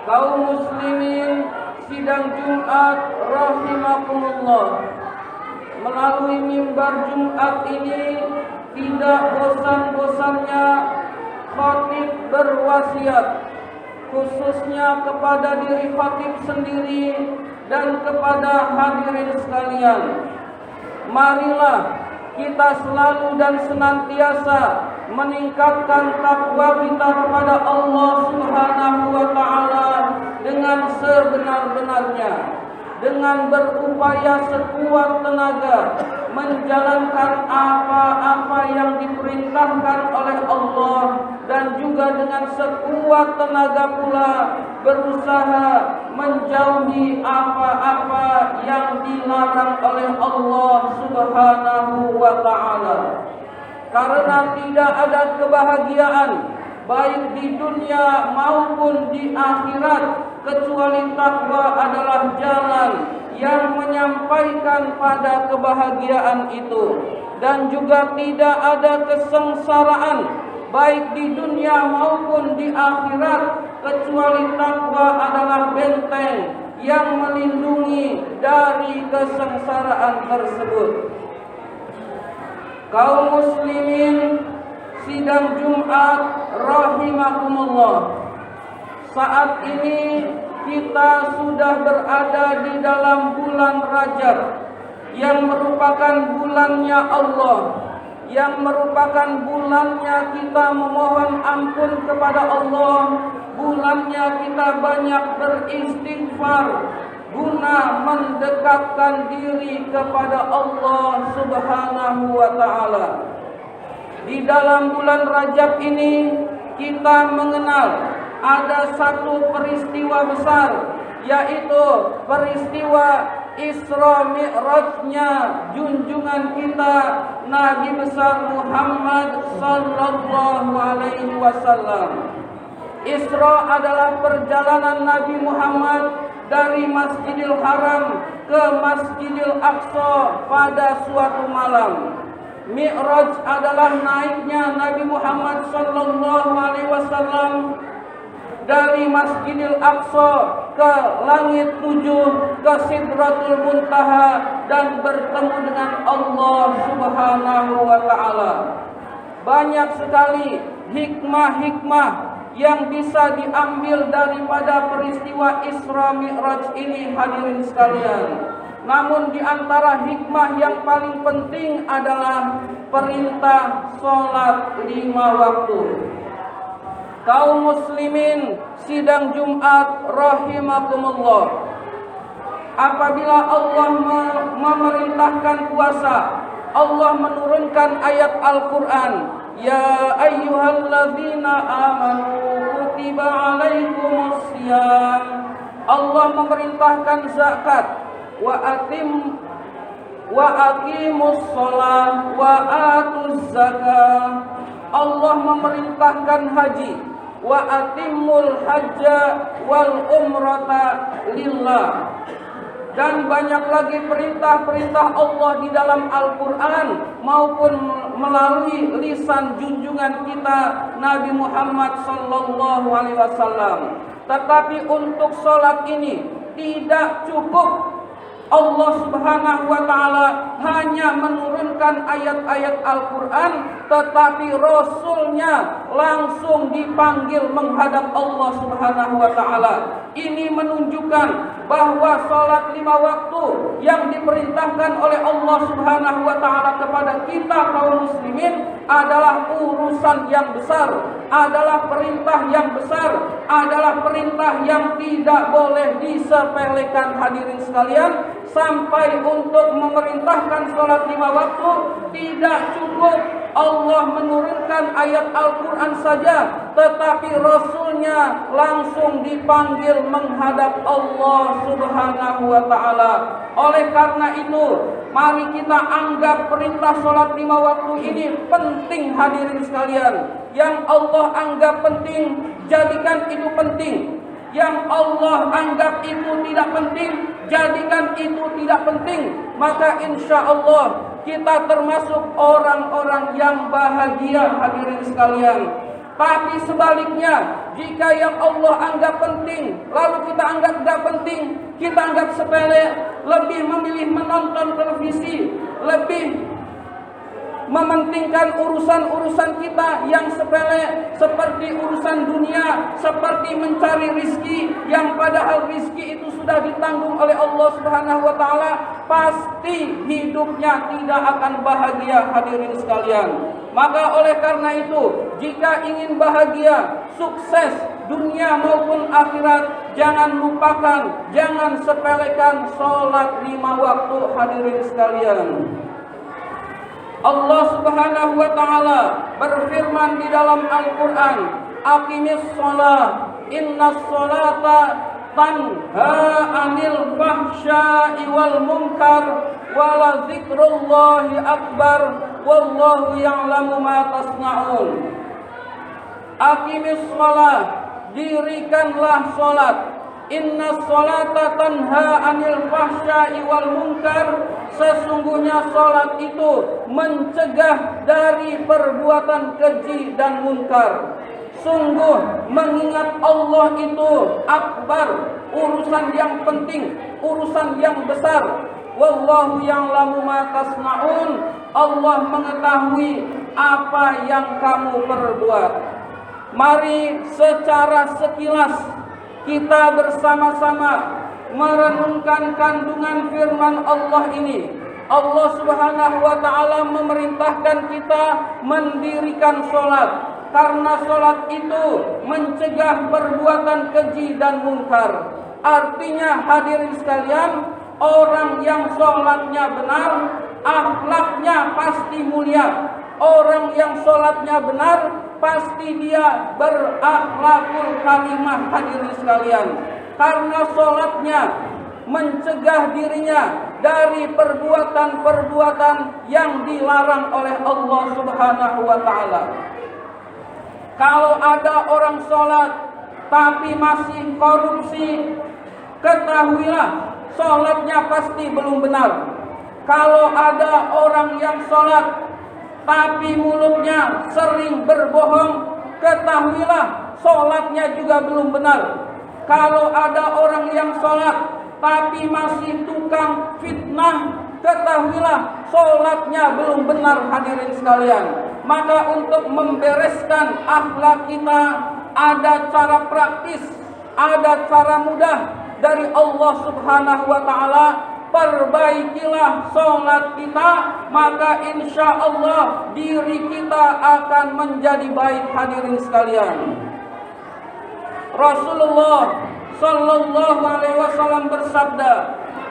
Kaum muslimin sidang Jumat rahimakumullah, melalui mimbar Jumat ini tidak bosan-bosannya khatib berwasiat, khususnya kepada diri khatib sendiri dan kepada hadirin sekalian. Marilah kita selalu dan senantiasa meningkatkan takwa kita kepada Allah Subhanahu wa taala dengan sebenar-benarnya, dengan berupaya sekuat tenaga menjalankan apa-apa yang diperintahkan oleh Allah, dan juga dengan sekuat tenaga pula berusaha menjauhi apa-apa yang dilarang oleh Allah Subhanahu wa taala. Karena tidak ada kebahagiaan baik di dunia maupun di akhirat kecuali takwa adalah jalan yang menyampaikan pada kebahagiaan itu. Dan juga tidak ada kesengsaraan baik di dunia maupun di akhirat kecuali takwa adalah benteng yang melindungi dari kesengsaraan tersebut. Kaum muslimin sidang Jumat rahimakumullah, saat ini kita sudah berada di dalam bulan Rajab yang merupakan bulannya Allah, yang merupakan bulannya kita memohon ampun kepada Allah, bulannya kita banyak beristighfar guna mendekatkan diri kepada Allah Subhanahu wa taala. Di dalam bulan Rajab ini kita mengenal ada satu peristiwa besar, yaitu peristiwa Isra Mi'rajnya junjungan kita Nabi besar Muhammad sallallahu alaihi wasallam. Isra adalah perjalanan Nabi Muhammad dari Masjidil Haram ke Masjidil Aqsa pada suatu malam. Mi'raj adalah naiknya Nabi Muhammad sallallahu alaihi wasallam dari Masjidil Aqsa ke langit tujuh, ke Sidratul Muntaha, dan bertemu dengan Allah Subhanahu wa taala. Banyak sekali hikmah-hikmah yang bisa diambil daripada peristiwa Isra Mi'raj ini, hadirin sekalian. Namun di antara hikmah yang paling penting adalah perintah sholat 5 waktu. Kaum muslimin sidang Jumat rahimakumullah, apabila Allah memerintahkan puasa, Allah menurunkan ayat Al-Quran, Ya ayyuhalladzina amanu kutiba alaikumus syiyam. Allah memerintahkan zakat, wa aqimus shalah wa atuz zakah. Allah memerintahkan haji, wa atimul hajja wal umrata lillah. Dan banyak lagi perintah-perintah Allah di dalam Al-Quran maupun melalui lisan junjungan kita Nabi Muhammad sallallahu alaihi wasallam. Tetapi untuk sholat ini tidak cukup Allah Subhanahu wa taala hanya menurunkan ayat-ayat Al-Quran, tetapi Rasulnya langsung dipanggil menghadap Allah Subhanahu wa taala. Ini menunjukkan bahwa sholat 5 waktu yang diperintahkan oleh Allah Subhanahu wa taala kepada kita kaum muslimin adalah urusan yang besar, adalah perintah yang besar, adalah perintah yang tidak boleh disepelekan, hadirin sekalian. Sampai untuk memerintahkan sholat 5 waktu tidak cukup Allah menurunkan ayat Al-Quran saja, tetapi Rasulnya langsung dipanggil menghadap Allah Subhanahu wa ta'ala. Oleh karena itu, mari kita anggap perintah sholat 5 waktu ini penting, hadirin sekalian. Yang Allah anggap penting, jadikan itu penting. Yang Allah anggap itu tidak penting, jadikan itu tidak penting. Maka insya Allah kita termasuk orang-orang yang bahagia, hadirin sekalian. Tapi sebaliknya, jika yang Allah anggap penting, lalu kita anggap tidak penting, kita anggap sepele, lebih memilih menonton televisi, lebih mementingkan urusan-urusan kita yang sepele seperti urusan dunia, seperti mencari rizki yang padahal rizki itu sudah ditanggung oleh Allah Subhanahu wa taala, pasti hidupnya tidak akan bahagia, hadirin sekalian. Maka oleh karena itu, jika ingin bahagia, sukses dunia maupun akhirat, jangan lupakan, jangan sepelekan sholat 5 waktu, hadirin sekalian. Allah Subhanahu wa taala berfirman di dalam Al-Qur'an, "Aqimis shalah, innas sholata tanha 'anil fahsya'i wal munkar wa la dzikrullahi akbar wallahu ya'lamu ma tasna'un." Aqimis shalah, dirikanlah salat. Innas sholata tanha 'anil fahsya'i wal munkar, sesungguhnya salat itu mencegah dari perbuatan keji dan munkar. Sungguh mengingat Allah itu akbar, urusan yang penting, urusan yang besar. Wallahu ya'lamu ma tasna'un, Allah mengetahui apa yang kamu perbuat. Mari secara sekilas kita bersama-sama merenungkan kandungan firman Allah ini. Allah Subhanahu wa taala memerintahkan kita mendirikan salat, karena salat itu mencegah perbuatan keji dan munkar. Artinya hadirin sekalian, orang yang salatnya benar, akhlaknya pasti mulia. Orang yang salatnya benar, pasti dia berakhlakul karimah, hadirin sekalian. Karena salatnya mencegah dirinya dari perbuatan-perbuatan yang dilarang oleh Allah Subhanahu wa taala. Kalau ada orang salat tapi masih korupsi, ketahuilah salatnya pasti belum benar. Kalau ada orang yang salat tapi mulutnya sering berbohong, ketahuilah salatnya juga belum benar. Kalau ada orang yang salat tapi masih tukang fitnah, ketahuilah salatnya belum benar, hadirin sekalian. Maka untuk membereskan akhlak kita, ada cara praktis, ada cara mudah dari Allah Subhanahu wa taala. Perbaikilah salat kita, maka insya Allah diri kita akan menjadi baik, hadirin sekalian. Rasulullah sallallahu alaihi wasallam bersabda,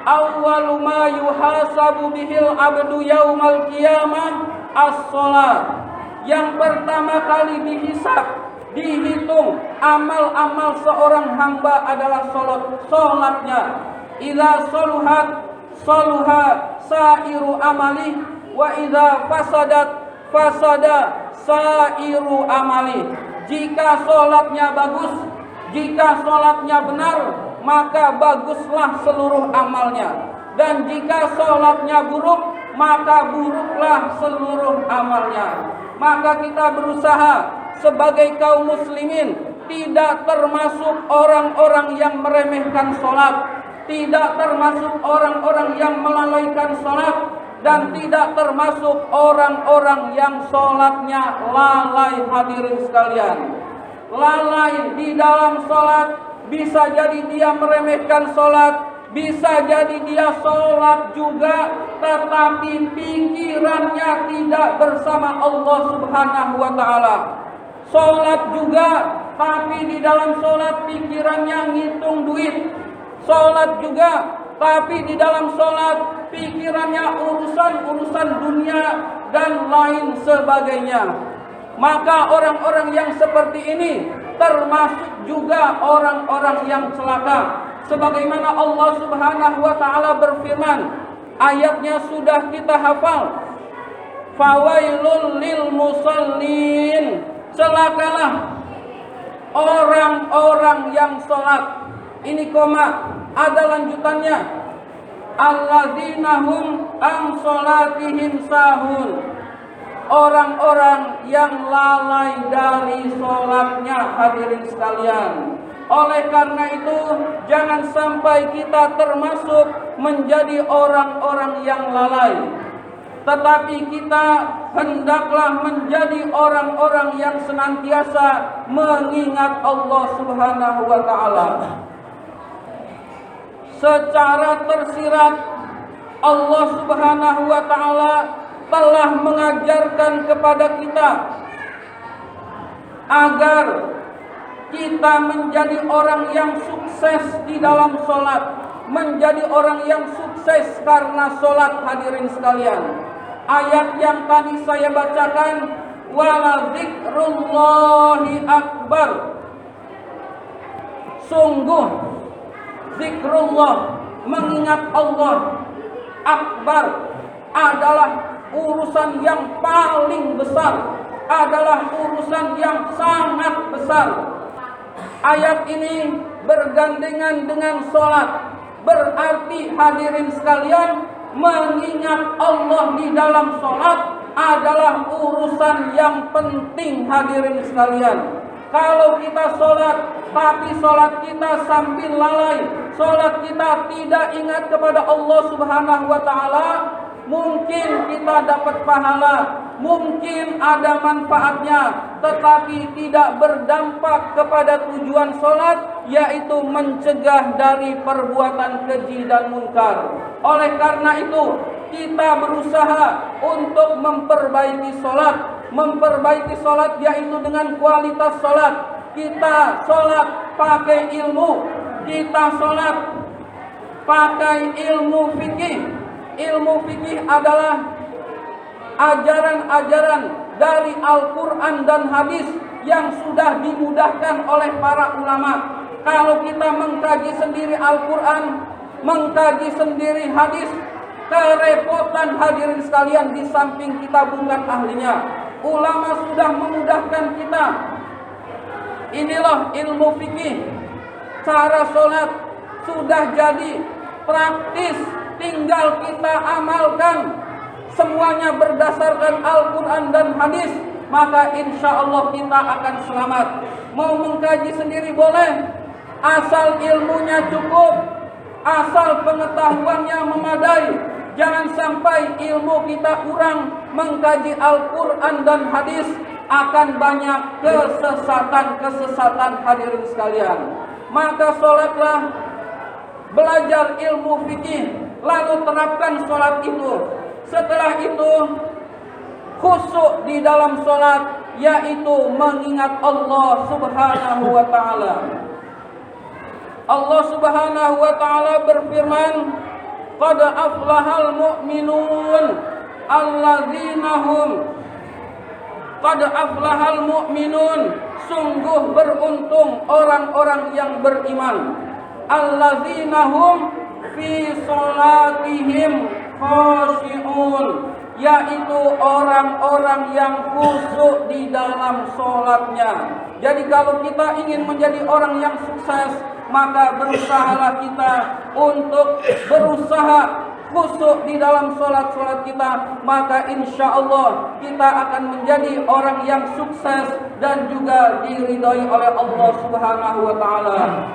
"Awwalu ma yuhasabu bihil abdu yaumal qiyamah as-shalah." Yang pertama kali dihitung amal-amal seorang hamba adalah salatnya. Idza saluhat saluha sairu amali, wa idza fasada sairu amali. Jika salatnya bagus, jika salatnya benar, maka baguslah seluruh amalnya. Dan jika salatnya buruk, maka buruklah seluruh amalnya. Maka kita berusaha sebagai kaum muslimin tidak termasuk orang-orang yang meremehkan salat, tidak termasuk orang-orang yang melalaikan salat, dan tidak termasuk orang-orang yang salatnya lalai, hadirin sekalian. Lalai di dalam salat, bisa jadi dia meremehkan salat, bisa jadi dia salat juga, tetapi pikirannya tidak bersama Allah Subhanahu wa taala. Salat juga, tapi di dalam salat pikirannya ngitung duit. Salat juga, tapi di dalam salat pikirannya urusan-urusan dunia dan lain sebagainya. Maka orang-orang yang seperti ini termasuk juga orang-orang yang celaka. Sebagaimana Allah Subhanahu wa taala berfirman, ayatnya sudah kita hafal. Fawailul lil musallin. Celakalah orang-orang yang salat. Ini koma, ada lanjutannya. Alladzina hum an salatihim sahun. orang-orang yang lalai dari sholatnya, hadirin sekalian. Oleh karena itu, jangan sampai kita termasuk menjadi orang-orang yang lalai, tetapi kita hendaklah menjadi orang-orang yang senantiasa mengingat Allah Subhanahu wa taala. Secara tersirat Allah Subhanahu wa taala telah mengajarkan kepada kita agar kita menjadi orang yang sukses di dalam sholat, menjadi orang yang sukses karena sholat, hadirin sekalian. Ayat yang tadi saya bacakan, wala zikrullahi akbar. Sungguh zikrullah, mengingat Allah, akbar, adalah urusan yang paling besar, adalah urusan yang sangat besar. Ayat ini bergandengan dengan sholat, berarti hadirin sekalian, mengingat Allah di dalam sholat adalah urusan yang penting, hadirin sekalian. Kalau kita sholat, tapi sholat kita sambil lalai, sholat kita tidak ingat kepada Allah Subhanahu wa taala, mungkin kita dapat pahala, mungkin ada manfaatnya, tetapi tidak berdampak kepada tujuan sholat, yaitu mencegah dari perbuatan keji dan munkar. Oleh karena itu, kita berusaha untuk memperbaiki sholat. Memperbaiki sholat yaitu dengan kualitas sholat. Kita sholat pakai ilmu, kita sholat pakai ilmu fikih. Ilmu fikih adalah ajaran-ajaran dari Al-Quran dan hadis yang sudah dimudahkan oleh para ulama. Kalau kita mengkaji sendiri Al-Quran, mengkaji sendiri hadis, kerepotan, hadirin sekalian, di samping kita bukan ahlinya. Ulama sudah memudahkan kita. Inilah ilmu fikih. Cara sholat sudah jadi praktis, tinggal kita amalkan. Semuanya berdasarkan Al-Quran dan hadis, maka insya Allah kita akan selamat. Mau mengkaji sendiri boleh, asal ilmunya cukup, asal pengetahuannya memadai. Jangan sampai ilmu kita kurang, mengkaji Al-Quran dan hadis akan banyak kesesatan-kesesatan, hadirin sekalian. Maka sholatlah, belajar ilmu fikih, lalu terapkan sholat itu. Setelah itu khusyuk di dalam sholat, yaitu mengingat Allah Subhanahu wa ta'ala. Allah Subhanahu wa ta'ala berfirman, qad aflahal mu'minun alladzina hum, qad aflahal mu'minun, sungguh beruntung orang-orang yang beriman, alladzina hum fi sholatihim khashi'un, yaitu orang-orang yang khusyuk di dalam sholatnya. Jadi kalau kita ingin menjadi orang yang sukses, maka berusahalah kita untuk berusaha khusyuk di dalam sholat-sholat kita. Maka insya Allah kita akan menjadi orang yang sukses dan juga diridhoi oleh Allah Subhanahu wa ta'ala.